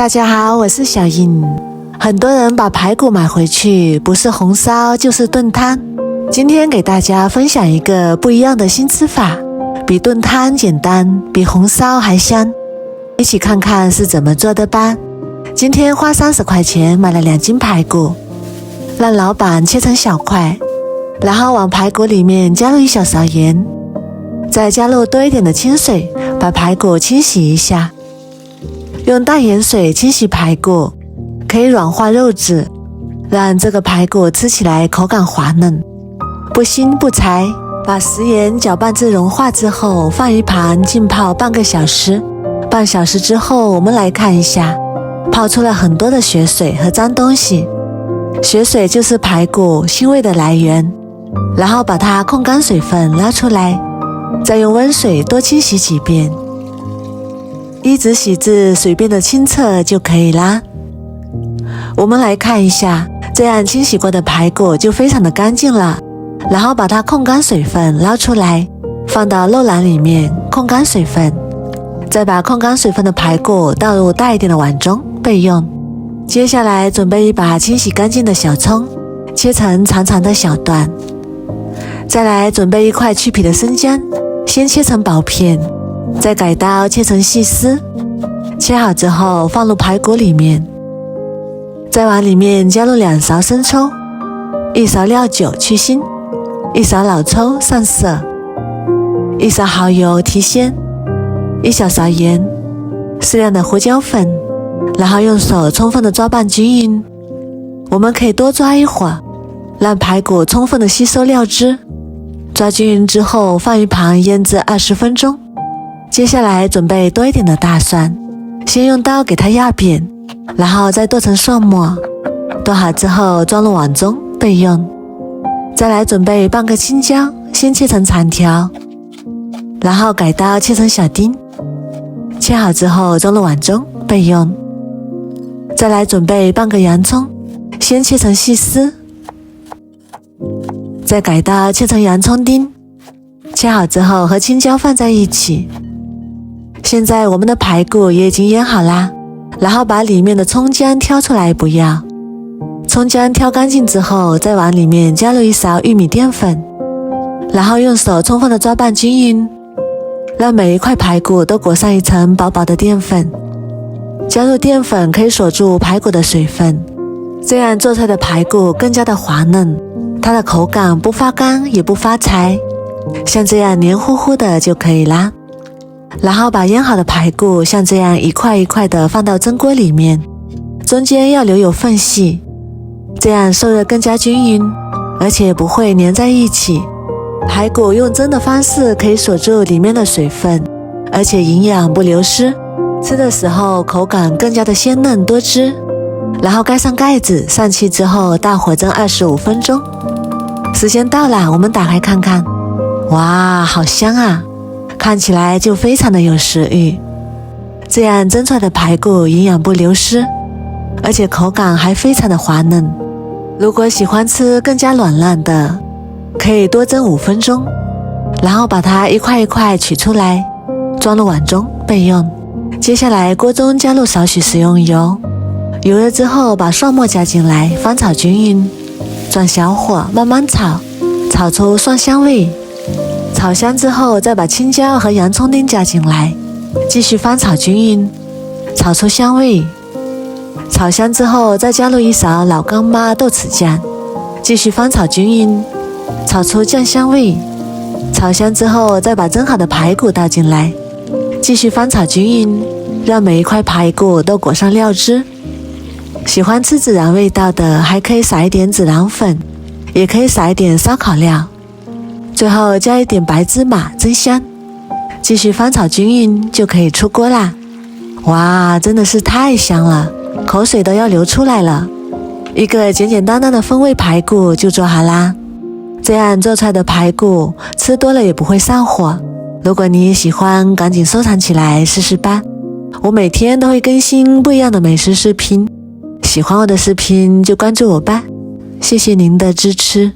大家好，我是小英。很多人把排骨买回去，不是红烧就是炖汤。今天给大家分享一个不一样的新吃法，比炖汤简单，比红烧还香。一起看看是怎么做的吧。今天花30块钱买了2斤排骨，让老板切成小块，然后往排骨里面加入1小勺盐，再加入多一点的清水，把排骨清洗一下。用淡盐水清洗排骨，可以软化肉质，让这个排骨吃起来口感滑嫩，不腥不柴。把食盐搅拌至融化之后，放一旁浸泡半个小时。半小时之后，我们来看一下，泡出了很多的血水和脏东西。血水就是排骨腥味的来源。然后把它控干水分捞出来，再用温水多清洗几遍，一直洗至水变得清澈就可以啦。我们来看一下，这样清洗过的排骨就非常的干净了。然后把它控干水分捞出来，放到肉篮里面控干水分，再把控干水分的排骨倒入大一点的碗中备用。接下来准备一把清洗干净的小葱，切成长长的小段。再来准备1块去皮的生姜，先切成薄片，再改刀切成细丝。切好之后放入排骨里面，再往里面加入2勺生抽，1勺料酒去腥，1勺老抽上色，1勺蚝油提鲜，1小勺盐，适量的胡椒粉，然后用手充分的抓拌均匀。我们可以多抓一会儿，让排骨充分的吸收料汁。抓均匀之后放一旁腌制20分钟。接下来准备多一点的大蒜，先用刀给它压扁，然后再剁成蒜末。剁好之后装入碗中备用。再来准备半个青椒，先切成长条，然后改刀切成小丁。切好之后装入碗中备用。再来准备半个洋葱，先切成细丝，再改刀切成洋葱丁。切好之后和青椒放在一起。现在我们的排骨也已经腌好啦，然后把里面的葱姜挑出来不要。葱姜挑干净之后，再往里面加入1勺玉米淀粉，然后用手充分的抓拌均匀，让每一块排骨都裹上一层薄薄的淀粉。加入淀粉可以锁住排骨的水分，这样做出来的排骨更加的滑嫩，它的口感不发干也不发柴，像这样黏糊糊的就可以啦。然后把腌好的排骨像这样一块一块的放到蒸锅里面，中间要留有缝隙，这样受热更加均匀，而且不会粘在一起。排骨用蒸的方式可以锁住里面的水分，而且营养不流失，吃的时候口感更加的鲜嫩多汁。然后盖上盖子，上气之后大火蒸25分钟。时间到了，我们打开看看，哇，好香啊，看起来就非常的有食欲。这样蒸出来的排骨营养不流失，而且口感还非常的滑嫩。如果喜欢吃更加软烂的，可以多蒸5分钟，然后把它一块一块取出来，装入碗中备用。接下来锅中加入少许食用油，油热之后把蒜末加进来，翻炒均匀，转小火慢慢炒，炒出蒜香味。炒香之后再把青椒和洋葱丁加进来，继续翻炒均匀，炒出香味。炒香之后再加入1勺老干妈豆豉酱，继续翻炒均匀，炒出酱香味。炒香之后再把蒸好的排骨倒进来，继续翻炒均匀，让每一块排骨都裹上料汁。喜欢吃孜然味道的还可以撒一点孜然粉，也可以撒一点烧烤料，最后加一点白芝麻增香。继续翻炒均匀就可以出锅啦。哇，真的是太香了，口水都要流出来了。一个简简单单的风味排骨就做好啦。这样做出来的排骨吃多了也不会上火。如果你也喜欢，赶紧收藏起来试试吧。我每天都会更新不一样的美食视频，喜欢我的视频就关注我吧。谢谢您的支持。